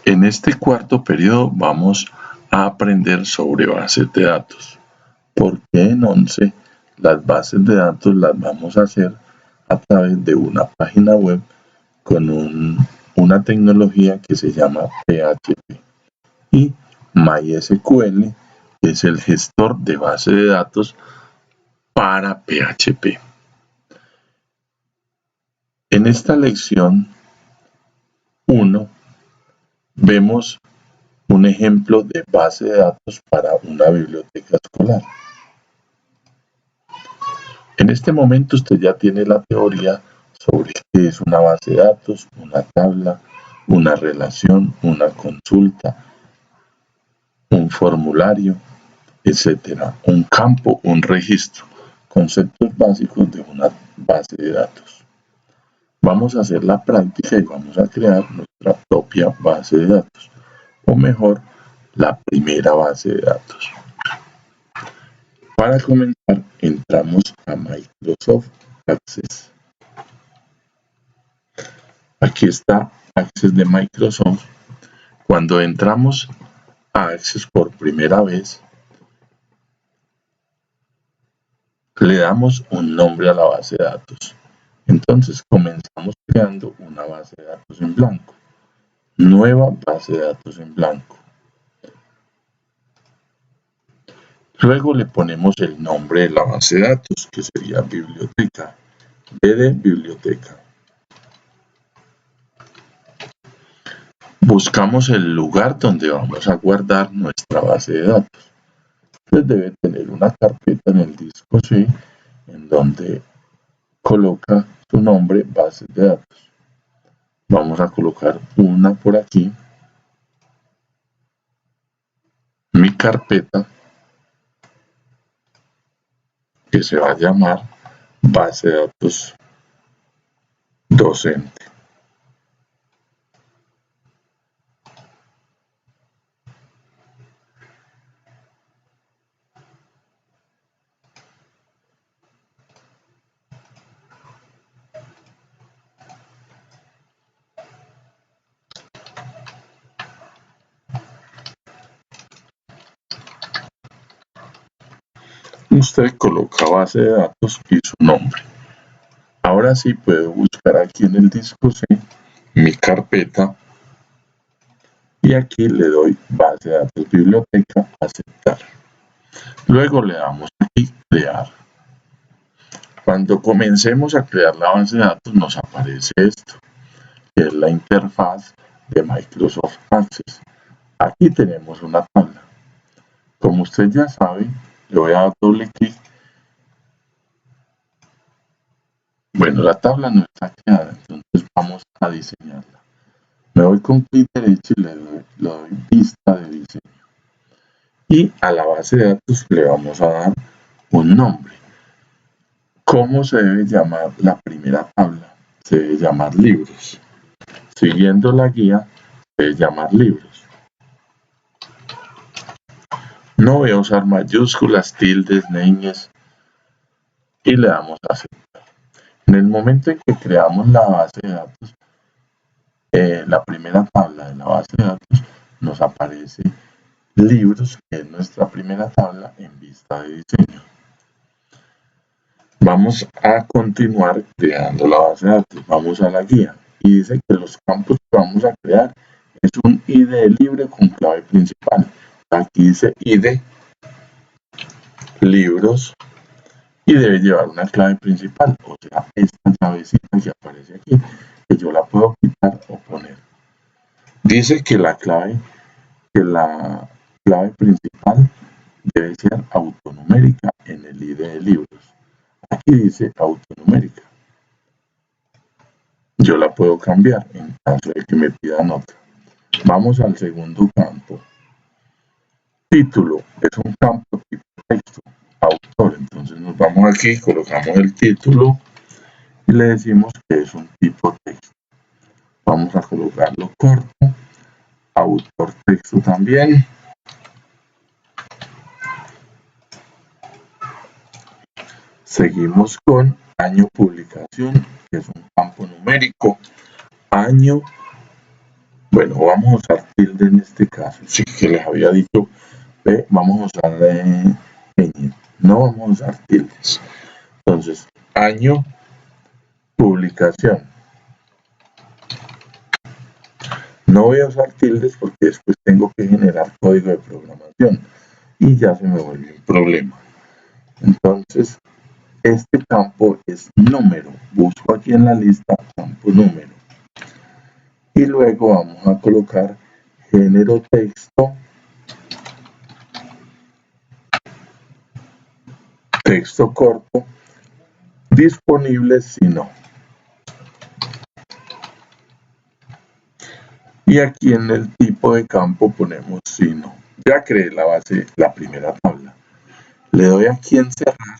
En este cuarto periodo vamos a aprender sobre bases de datos, porque en 11 las bases de datos las vamos a hacer a través de una página web con una tecnología que se llama PHP y MySQL es el gestor de base de datos para PHP. En esta lección 1 vemos un ejemplo de base de datos para una biblioteca escolar. En este momento usted ya tiene la teoría sobre qué es una base de datos, una tabla, una relación, una consulta, un formulario, etcétera, un campo, un registro, conceptos básicos de una base de datos. Vamos a hacer la práctica y vamos a crear nuestra propia base de datos, o mejor, la primera base de datos. Para comenzar, entramos a Microsoft Access. Aquí está Access de Microsoft. Cuando entramos a Access por primera vez, le damos un nombre a la base de datos. Entonces comenzamos creando una base de datos en blanco. Nueva base de datos en blanco. Luego le ponemos el nombre de la base de datos, que sería biblioteca. B de biblioteca. Buscamos el lugar donde vamos a guardar nuestra base de datos. Usted debe tener una carpeta en el disco C en donde coloca su nombre, base de datos. Vamos a colocar una por aquí. Mi carpeta, que se va a llamar base de datos docente. Usted coloca base de datos y su nombre. Ahora sí puedo buscar aquí en el disco C mi carpeta y aquí le doy base de datos biblioteca, aceptar. Luego le damos aquí crear. Cuando comencemos a crear la base de datos nos aparece esto, que es la interfaz de Microsoft Access. Aquí tenemos una tabla. Como usted ya sabe, le voy a dar doble clic. Bueno, la tabla no está creada, entonces vamos a diseñarla. Me voy con clic derecho y le doy vista de diseño. Y a la base de datos le vamos a dar un nombre. ¿Cómo se debe llamar la primera tabla? Se debe llamar libros. Siguiendo la guía, se debe llamar libros. No voy a usar mayúsculas, tildes, ñes y le damos a aceptar. En el momento en que creamos la base de datos, la primera tabla de la base de datos, nos aparece libros, que es nuestra primera tabla en vista de diseño. Vamos a continuar creando la base de datos. Vamos a la guía y dice que los campos que vamos a crear es un ID libre con clave principal. Aquí dice ID libros y debe llevar una clave principal, o sea, esta llavecita que aparece aquí, que yo la puedo quitar o poner. Dice que la clave principal debe ser autonumérica en el ID de libros. Aquí dice autonumérica. Yo la puedo cambiar en caso de que me pidan otra. Vamos al segundo campo. Título es un campo tipo texto. Autor, entonces nos vamos aquí, colocamos el título y le decimos que es un tipo texto. Vamos a colocarlo corto. Autor texto también. Seguimos con año publicación, que es un campo numérico. Año, Bueno, vamos a usar tilde en este caso. Sí que les había dicho, vamos a usar ñ. No vamos a usar tildes. Entonces, año, publicación. No voy a usar tildes porque después tengo que generar código de programación y ya se me vuelve un problema. Entonces, este campo es número. Busco aquí en la lista campo número. Y luego vamos a colocar género texto, texto corto, disponible si no. Y aquí en el tipo de campo ponemos si no. Ya creé la base, la primera tabla. Le doy aquí en cerrar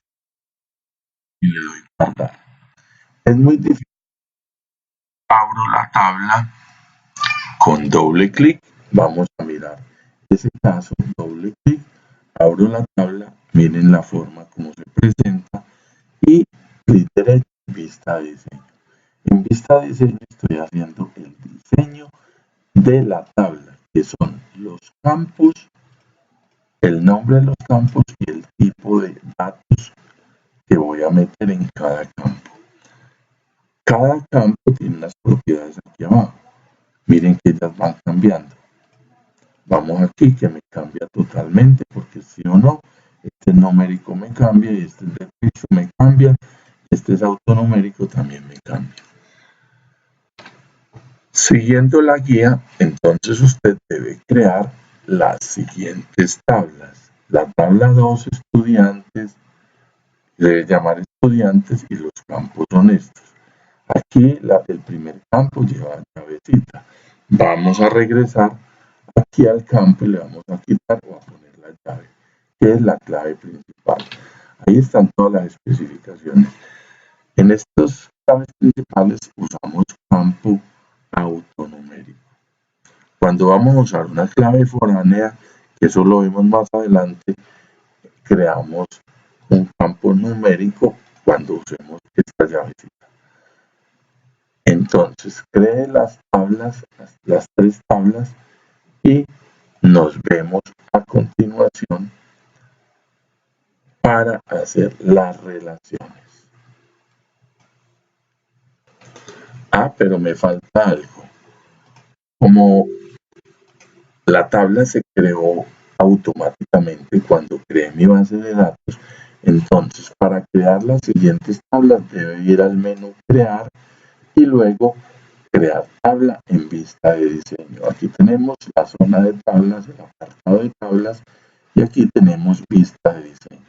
y le doy guardar. Es muy difícil. Abro la tabla con doble clic. Vamos a mirar ese caso, doble clic. Abro la tabla, miren la forma como se presenta y clic derecho, vista de diseño. En vista de diseño estoy haciendo el diseño de la tabla, que son los campos, el nombre de los campos y el tipo de datos que voy a meter en cada campo. Cada campo tiene unas propiedades aquí abajo. Miren que ellas van cambiando. Vamos aquí que me cambia totalmente porque sí o no, este numérico me cambia y este de texto me cambia, este es autonumérico también me cambia. Siguiendo la guía, entonces usted debe crear las siguientes tablas. La tabla 2, estudiantes, debe llamar estudiantes y los campos son estos. Aquí el primer campo lleva llavecita. Vamos a regresar aquí al campo y le vamos a quitar o a poner la llave, que es la clave principal. Ahí están todas las especificaciones. En estas claves principales usamos campo autonumérico. Cuando vamos a usar una clave foránea, que eso lo vemos más adelante, creamos un campo numérico cuando usemos esta llavecita. Entonces, cree las tablas, las tres tablas, y nos vemos a continuación para hacer las relaciones. Pero me falta algo. Como la tabla se creó automáticamente cuando creé mi base de datos, entonces para crear las siguientes tablas debe ir al menú crear y luego crear tabla en vista de diseño. Aquí tenemos la zona de tablas, el apartado de tablas y aquí tenemos vista de diseño.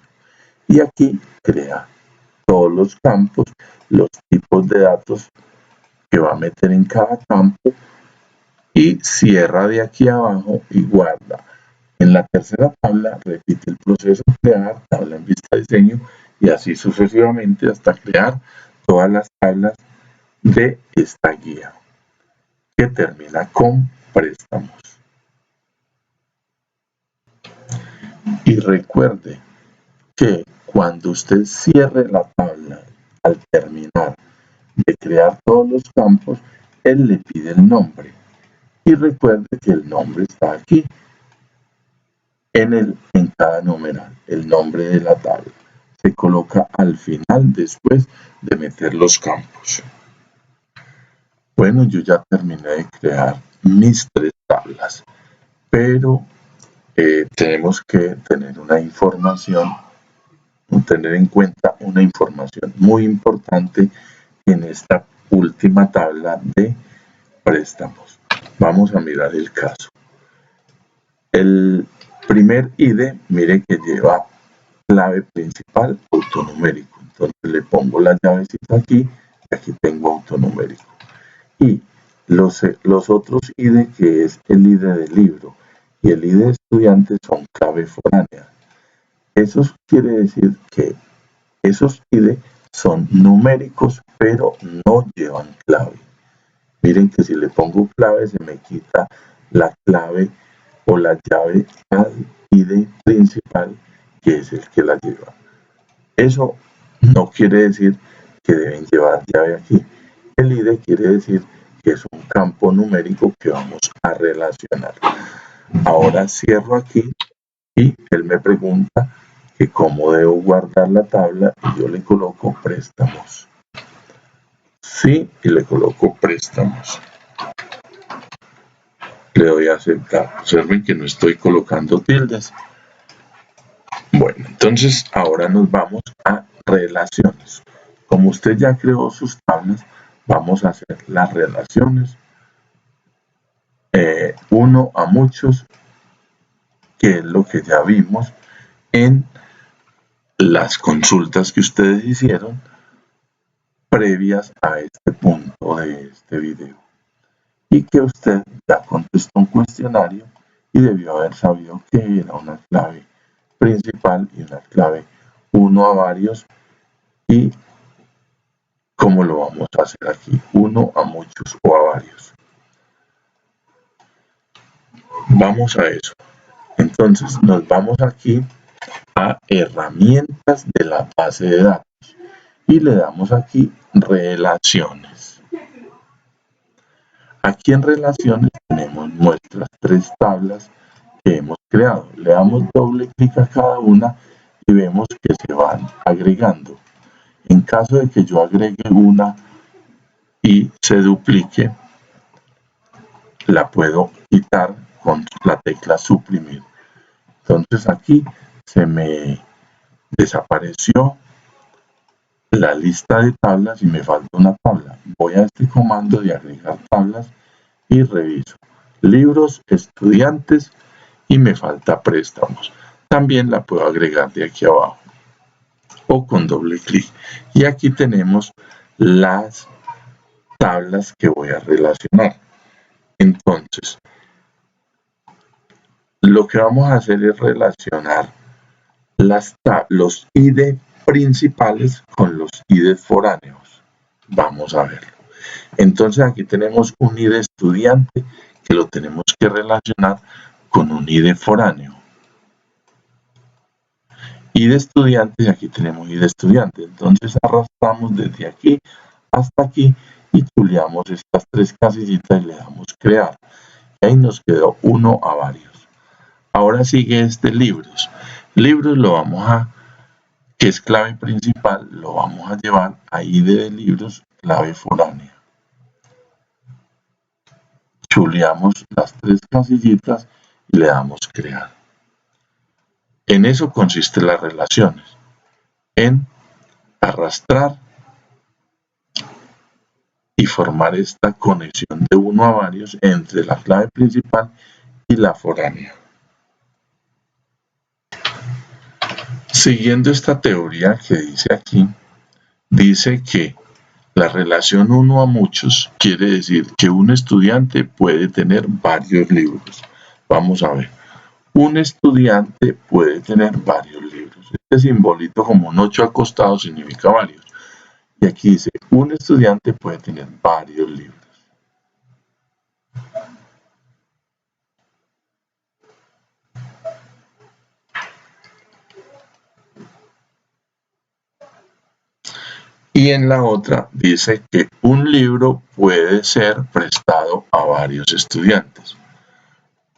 Y aquí crea todos los campos, los tipos de datos que va a meter en cada campo y cierra de aquí abajo y guarda. En la tercera tabla repite el proceso crear, tabla en vista de diseño y así sucesivamente hasta crear todas las tablas de esta guía que termina con préstamos. Y recuerde que cuando usted cierre la tabla al terminar de crear todos los campos, él le pide el nombre. Y recuerde que el nombre está aquí, en cada numeral, el nombre de la tabla. Se coloca al final después de meter los campos. Bueno, yo ya terminé de crear mis tres tablas, pero tenemos que tener una información, tener en cuenta una información muy importante en esta última tabla de préstamos. Vamos a mirar el caso. El primer ID, mire que lleva clave principal autonumérico. Entonces le pongo la llavecita aquí y aquí tengo autonumérico. Y los otros ID, que es el ID del libro y el ID de estudiante, son clave foránea. Eso quiere decir que esos ID son numéricos, pero no llevan clave. Miren que si le pongo clave se me quita la clave o la llave al ID principal, que es el que la lleva. Eso no quiere decir que deben llevar llave aquí. El ID quiere decir que es un campo numérico que vamos a relacionar. Ahora cierro aquí y él me pregunta que cómo debo guardar la tabla y yo le coloco préstamos. Sí, y le coloco préstamos. Le doy a aceptar. Observen que no estoy colocando tildes. Bueno, entonces ahora nos vamos a relaciones. Como usted ya creó sus tablas, vamos a hacer las relaciones uno a muchos, que es lo que ya vimos en las consultas que ustedes hicieron previas a este punto de este video. Y que usted ya contestó un cuestionario y debió haber sabido que era una clave principal y una clave uno a varios, y cómo lo vamos a hacer aquí, uno a muchos o a varios. Vamos a eso. Entonces nos vamos aquí a herramientas de la base de datos y le damos aquí relaciones. Aquí en relaciones tenemos nuestras tres tablas que hemos creado. Le damos doble clic a cada una y vemos que se van agregando. En caso de que yo agregue una y se duplique, la puedo quitar con la tecla suprimir. Entonces aquí se me desapareció la lista de tablas y me falta una tabla. Voy a este comando de agregar tablas y reviso libros, estudiantes, y me falta préstamos. También la puedo agregar de aquí abajo o con doble clic. Y aquí tenemos las tablas que voy a relacionar. Entonces, lo que vamos a hacer es relacionar los ID principales con los ID foráneos. Vamos a verlo. Entonces aquí tenemos un ID estudiante que lo tenemos que relacionar con un ID foráneo. ID estudiante, y aquí tenemos ID estudiante. Entonces arrastramos desde aquí hasta aquí y chuleamos estas tres casillitas y le damos crear. Y ahí nos quedó uno a varios. Ahora sigue este libros. Libros lo vamos a, que es clave principal, lo vamos a llevar a ID de libros, clave foránea. Chuleamos las tres casillitas y le damos crear. En eso consiste las relaciones, en arrastrar y formar esta conexión de uno a varios entre la clave principal y la foránea. Siguiendo esta teoría que dice aquí, dice que la relación uno a muchos quiere decir que un estudiante puede tener varios libros. Vamos a ver. Un estudiante puede tener varios libros. Este simbolito como un 8 acostado significa varios. Y aquí dice, un estudiante puede tener varios libros. Y en la otra dice que un libro puede ser prestado a varios estudiantes.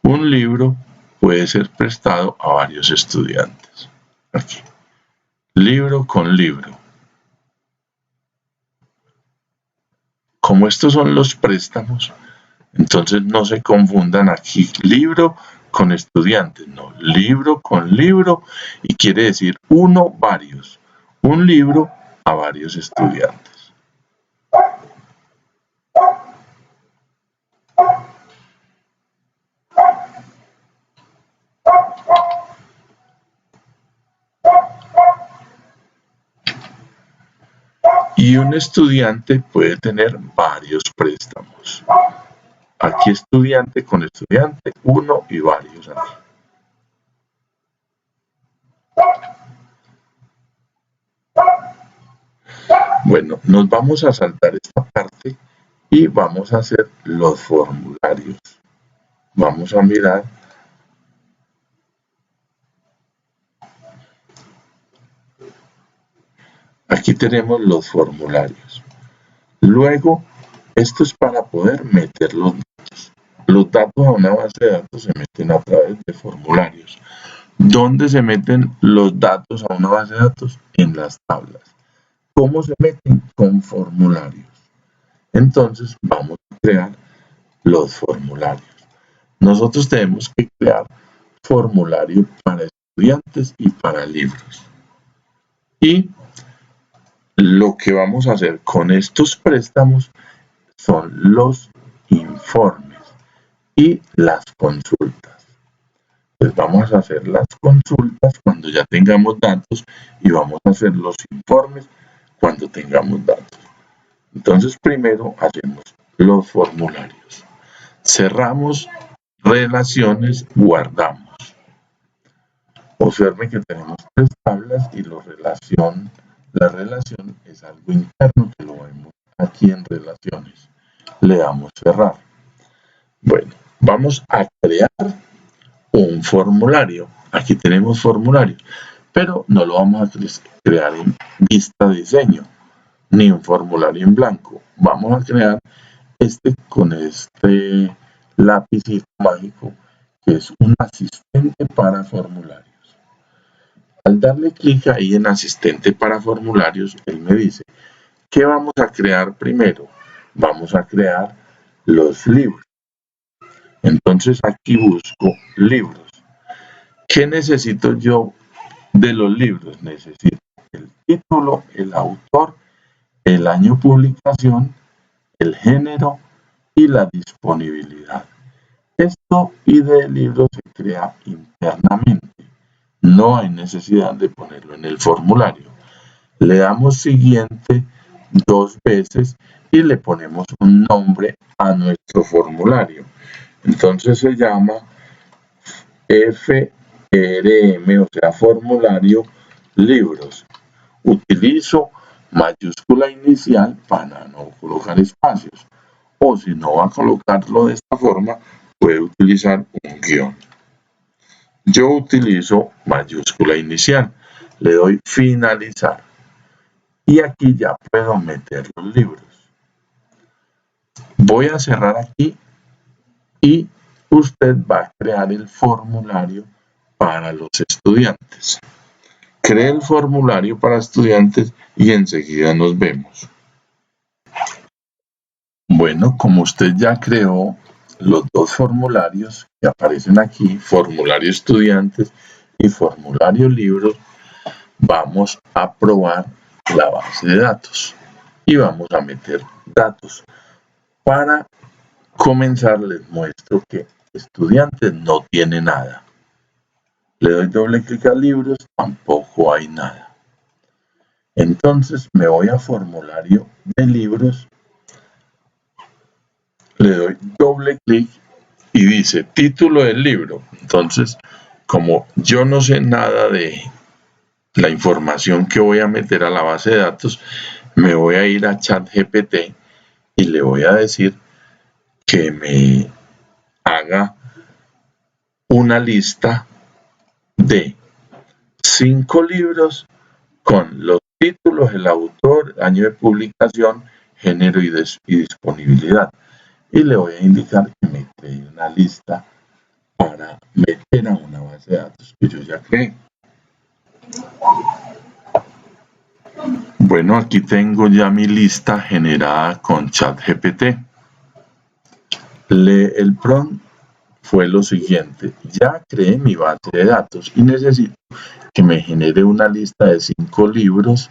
Un libro puede ser prestado a varios estudiantes. Aquí. Libro con libro. Como estos son los préstamos, entonces no se confundan aquí libro con estudiantes, no, libro con libro, y quiere decir uno, varios. Un libro a varios estudiantes. Y un estudiante puede tener varios préstamos. Aquí estudiante con estudiante, uno y varios aquí. Bueno, nos vamos a saltar esta parte y vamos a hacer los formularios. Vamos a mirar. Aquí tenemos los formularios. Luego Esto es para poder meter los datos. Los datos a una base de datos se meten a través de formularios. ¿Dónde se meten los datos a una base de datos? En las tablas. ¿Cómo se meten? Con formularios. Entonces vamos a crear los formularios. Nosotros tenemos que crear formulario para estudiantes y para libros. Y lo que vamos a hacer con estos préstamos son los informes y las consultas. Pues vamos a hacer las consultas cuando ya tengamos datos y vamos a hacer los informes cuando tengamos datos. Entonces primero hacemos los formularios. Cerramos relaciones, guardamos. Observen que tenemos tres tablas y la relación es algo interno que lo vemos aquí en relaciones. Le damos cerrar. Bueno, vamos a crear un formulario. Aquí tenemos formulario, pero no lo vamos a crear en vista de diseño, ni un formulario en blanco. Vamos a crear con este lapicito mágico que es un asistente para formularios. Al darle clic ahí en asistente para formularios, él me dice, ¿qué vamos a crear primero? Vamos a crear los libros. Entonces aquí busco libros. ¿Qué necesito yo de los libros? Necesito el título, el autor, el año de publicación, el género y la disponibilidad. Esto ID del libro se crea internamente. No hay necesidad de ponerlo en el formulario. Le damos siguiente 2 veces y le ponemos un nombre a nuestro formulario. Entonces se llama FRM, o sea, formulario libros. Utilizo mayúscula inicial para no colocar espacios. O si no va a colocarlo de esta forma, puede utilizar un guión. Yo utilizo mayúscula inicial. Le doy finalizar. Y aquí ya puedo meter los libros. Voy a cerrar aquí y usted va a crear el formulario para los estudiantes. Cree el formulario para estudiantes y enseguida nos vemos. Bueno, como usted ya creó los dos formularios que aparecen aquí, formulario estudiantes y formulario libros, vamos a probar la base de datos y vamos a meter datos. Para comenzar les muestro que estudiantes no tiene nada. Le doy doble clic a libros, tampoco hay nada. Entonces me voy a formulario de libros, le doy doble clic y dice título del libro. Entonces, como yo no sé nada de la información que voy a meter a la base de datos, me voy a ir a ChatGPT y le voy a decir que me haga una lista de 5 libros con los títulos, el autor, año de publicación, género y disponibilidad. Y le voy a indicar que me cree una lista para meter a una base de datos que yo ya creé. Bueno, aquí tengo ya mi lista generada con ChatGPT. El prompt fue lo siguiente: ya creé mi base de datos y necesito que me genere una lista de 5 libros,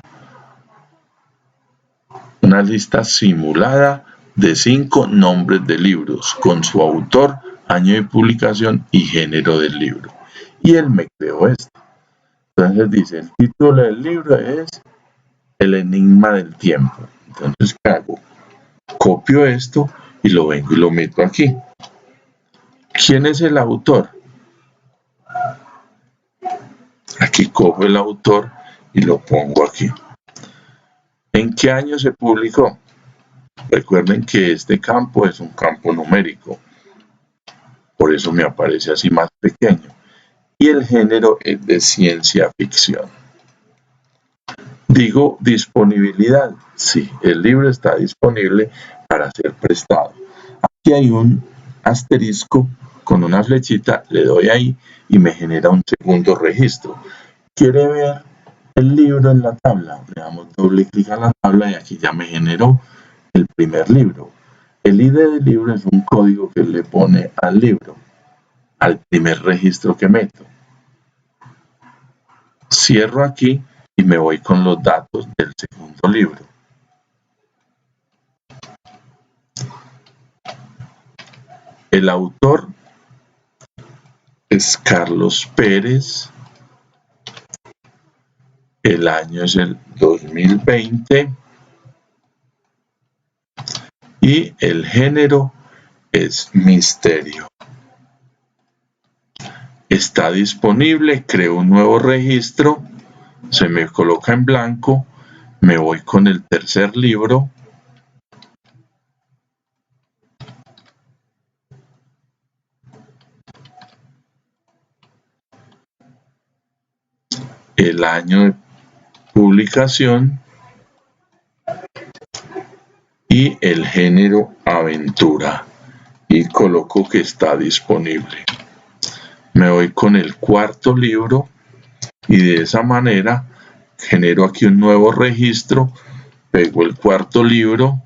una lista simulada de 5 nombres de libros con su autor, año de publicación y género del libro. Y él me creó esto. Entonces dice, el título del libro es El enigma del tiempo. Entonces, ¿qué hago? Copio esto y lo vengo y lo meto aquí. ¿Quién es el autor? Aquí cojo el autor y lo pongo aquí. ¿En qué año se publicó? Recuerden que este campo es un campo numérico. Por eso me aparece así más pequeño. Y el género es de ciencia ficción. Digo disponibilidad. Sí, el libro está disponible para ser prestado. Aquí hay un asterisco con una flechita, le doy ahí y me genera un segundo registro. ¿Quiere ver el libro en la tabla? Le damos doble clic a la tabla y aquí ya me generó el primer libro. El ID del libro es un código que le pone al libro, al primer registro que meto. Cierro aquí y me voy con los datos del segundo libro. El autor es Carlos Pérez. El año es el 2020. Y el género es misterio. Está disponible, creo un nuevo registro, se me coloca en blanco, me voy con el tercer libro. El año de publicación y el género aventura y coloco que está disponible. Me voy con el cuarto libro y de esa manera genero aquí un nuevo registro, pego el cuarto libro,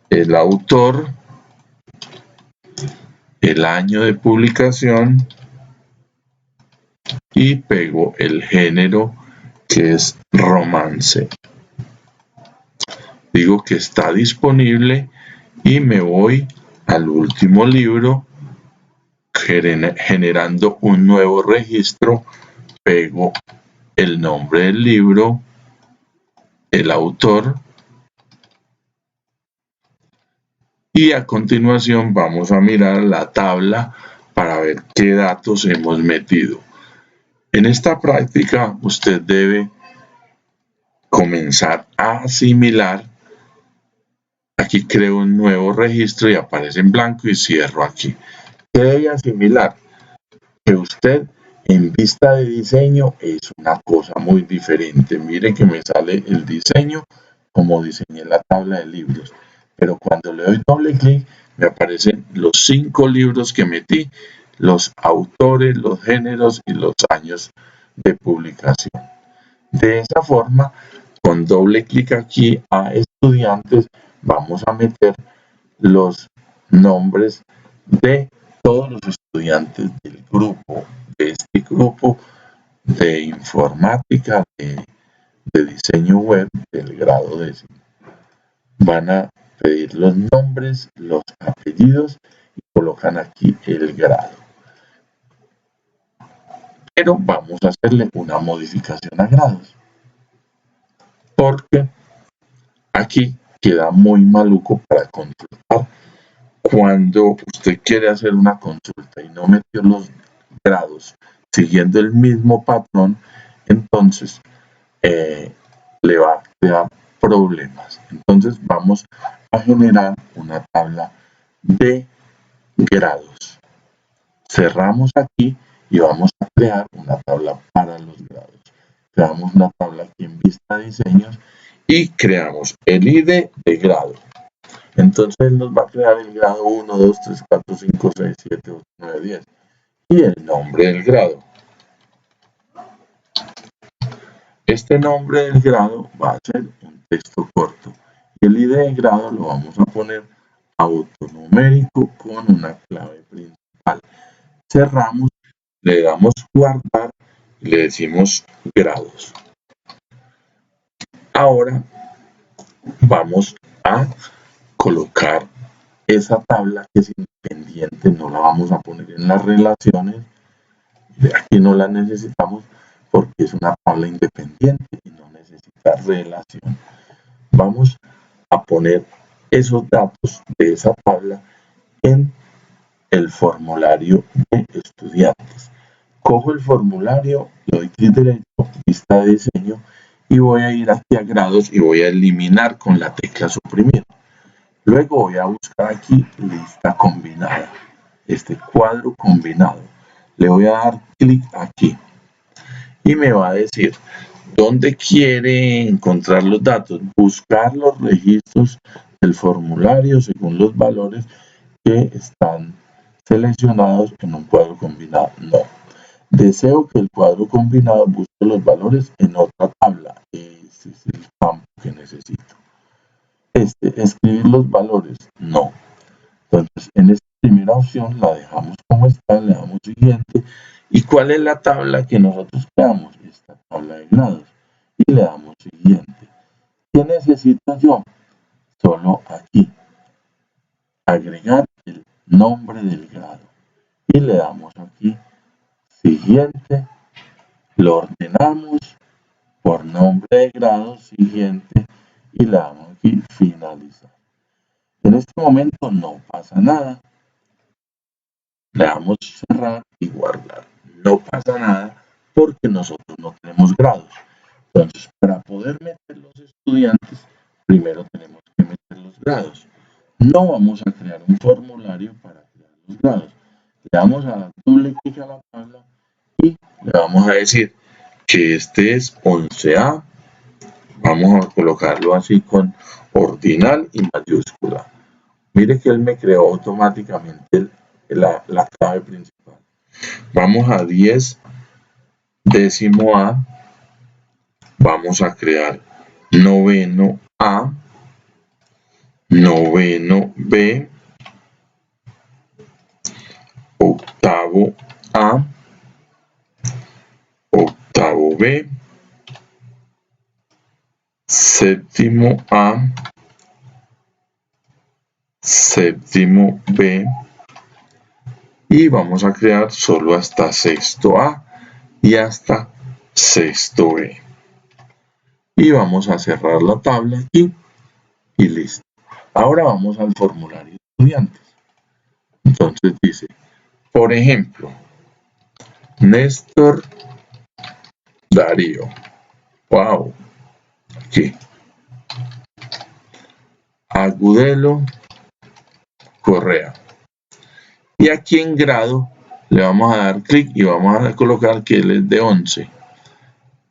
el autor, el año de publicación y pego el género que es romance. Digo que está disponible y me voy al último libro generando un nuevo registro, pego el nombre del libro, el autor y a continuación vamos a mirar la tabla para ver qué datos hemos metido. En esta práctica usted debe comenzar a asimilar. Aquí creo un nuevo registro y aparece en blanco y cierro aquí. ¿Qué debe asimilar? Que usted en vista de diseño es una cosa muy diferente. Mire que me sale el diseño como diseñé la tabla de libros. Pero cuando le doy doble clic me aparecen los 5 libros que metí, los autores, los géneros y los años de publicación. De esa forma, con doble clic aquí a estudiantes, vamos a meter los nombres de todos los estudiantes del grupo, de este grupo de informática, de diseño web del grado décimo. Van a pedir los nombres, los apellidos y colocan aquí el grado. Pero vamos a hacerle una modificación a grados, porque aquí queda muy maluco para consultar. Cuando usted quiere hacer una consulta y no metió los grados siguiendo el mismo patrón, entonces le va a crear problemas. Entonces vamos a generar una tabla de grados. Cerramos aquí y vamos a crear una tabla para los grados. Creamos una tabla aquí en vista de diseños y creamos el ID de grado. Entonces él nos va a crear el grado 1, 2, 3, 4, 5, 6, 7, 8, 9, 10 y el nombre del grado. Este nombre del grado va a ser un texto corto y el ID de grado lo vamos a poner autonumérico con una clave principal. Cerramos, le damos guardar y le decimos grados. Ahora vamos a colocar esa tabla que es independiente, no la vamos a poner en las relaciones, aquí no la necesitamos porque es una tabla independiente y no necesita relación. Vamos a poner esos datos de esa tabla en el formulario de estudiantes. Cojo el formulario, le doy clic derecho, lista de diseño y voy a ir aquí a grados y voy a eliminar con la tecla suprimir. Luego voy a buscar aquí lista combinada, este cuadro combinado. Le voy a dar clic aquí y me va a decir dónde quiere encontrar los datos, buscar los registros el formulario según los valores que están seleccionados en un cuadro combinado. No. Deseo que el cuadro combinado busque los valores en otra tabla. Ese es el campo que necesito. Escribir los valores. No. Entonces, en esta primera opción la dejamos como está, le damos siguiente. ¿Y cuál es la tabla que nosotros creamos? Esta tabla de grados. Y le damos siguiente. ¿Qué necesito yo? Solo aquí. Agregar el nombre del grado. Y le damos aquí siguiente. Lo ordenamos por nombre de grado, siguiente. Y le damos aquí finalizar. En este momento no pasa nada. Le damos cerrar y guardar. No pasa nada porque nosotros no tenemos grados. Entonces, para poder meter los estudiantes, primero tenemos que meter los grados. No vamos a crear un formulario para crear los grados. Le damos a dar doble clic a la tabla y le vamos a decir que este es 11A. Vamos a colocarlo así con ordinal y mayúscula. Mire que él me creó automáticamente la clave principal. Vamos a 10 décimo A. Vamos a crear noveno A, noveno B, octavo A, octavo B, séptimo A, séptimo B, y vamos a crear solo hasta sexto A y hasta sexto B. Y vamos a cerrar la tabla aquí y listo. Ahora vamos al formulario de estudiantes. Entonces dice, por ejemplo, Néstor Darío. Wow. Aquí. Agudelo Correa. Y aquí en grado le vamos a dar clic y vamos a colocar que él es de 11.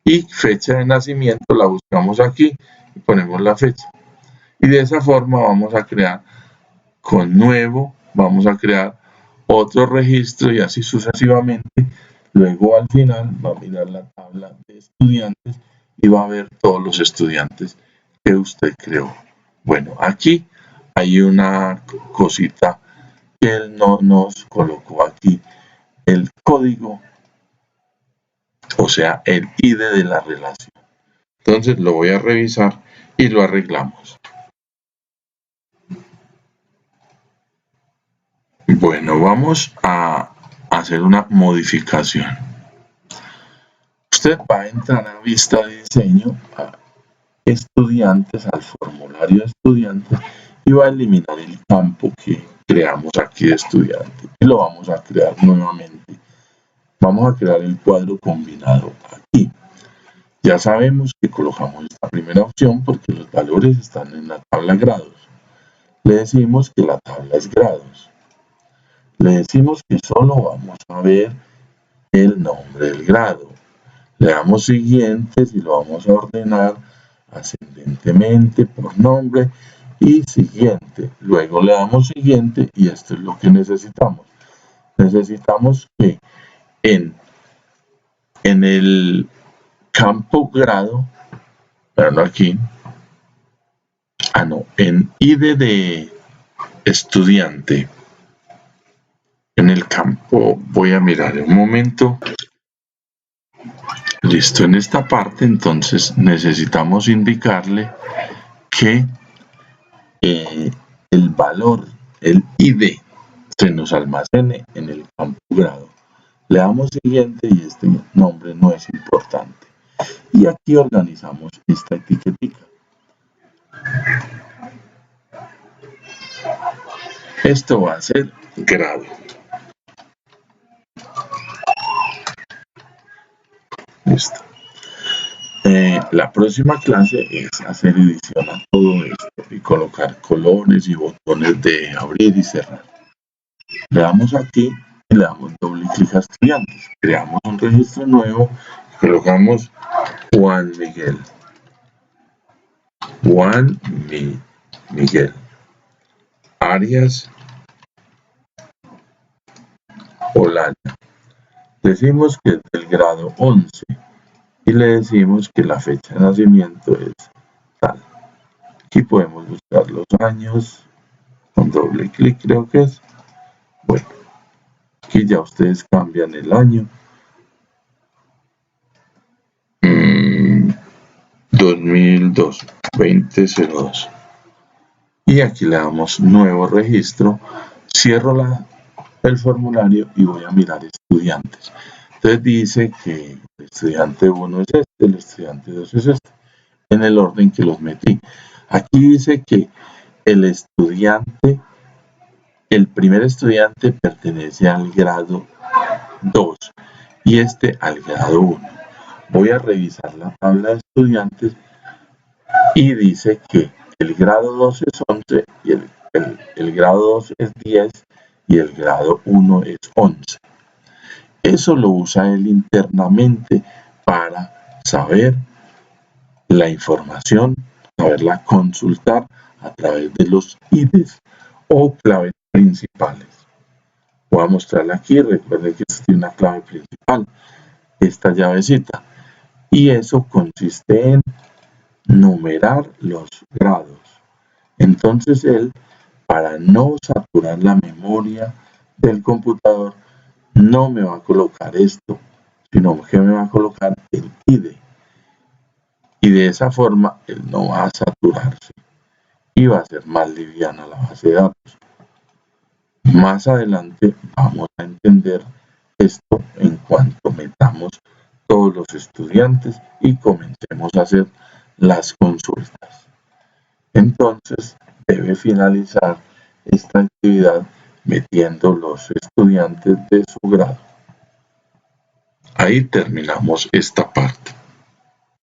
Y fecha de nacimiento la buscamos aquí y ponemos la fecha. Y de esa forma vamos a crear con nuevo, vamos a crear otro registro y así sucesivamente. Luego al final va a mirar la tabla de estudiantes y va a ver todos los estudiantes que usted creó. Bueno, aquí hay una cosita que él no nos colocó aquí, el código, o sea, el ID de la relación. Entonces lo voy a revisar y lo arreglamos. Bueno, vamos a hacer una modificación. Usted va a entrar a vista de diseño, a estudiantes, al formulario de estudiantes y va a eliminar el campo que creamos aquí de estudiante y lo vamos a crear nuevamente. Vamos a crear el cuadro combinado aquí. Ya sabemos que colocamos esta primera opción porque los valores están en la tabla grados. Le decimos que la tabla es grados. Le decimos que solo vamos a ver el nombre del grado. Le damos siguientes y lo vamos a ordenar ascendentemente por nombre y siguiente. Luego le damos siguiente y esto es lo que necesitamos. Necesitamos que en el campo grado, pero no aquí, en ID de estudiante, en el campo, voy a mirar un momento. Listo, en esta parte entonces necesitamos indicarle que el valor, el ID, se nos almacene en el campo grado. Le damos siguiente y este nombre no es importante. Y aquí organizamos esta etiquetica. Esto va a ser grado. Listo. La próxima clase es hacer edición a todo esto y colocar colores y botones de abrir y cerrar. Le damos aquí y le damos doble clic a estudiantes. Creamos un registro nuevo y colocamos Juan Miguel. Juan Miguel. Miguel. Arias, Olaya. Decimos que es del grado 11 y le decimos que la fecha de nacimiento es tal. Aquí podemos buscar los años con doble clic, creo que es. Bueno, aquí ya ustedes cambian el año. 2002, 2002. Y aquí le damos nuevo registro. Cierro el formulario y voy a mirar estudiantes. Entonces dice que el estudiante 1 es este, el estudiante 2 es este, en el orden que los metí. Aquí dice que el primer estudiante pertenece al grado 2 y este al grado 1. Voy a revisar la tabla de estudiantes y dice que el grado 2 es 11 y el grado 2 es 10 y el grado 1 es 11. Eso lo usa él internamente para saber la información, saberla consultar a través de los IDs o claves principales. Voy a mostrarla aquí, recuerden que esta tiene una clave principal, esta llavecita, y eso consiste en numerar los grados. Entonces él, para no saturar la memoria del computador, no me va a colocar esto, sino que me va a colocar el ID. Y de esa forma él no va a saturarse y va a ser más liviana la base de datos. Más adelante vamos a entender esto en cuanto metamos todos los estudiantes y comencemos a hacer las consultas. Entonces debe finalizar esta actividad metiendo los estudiantes de su grado. Ahí terminamos esta parte.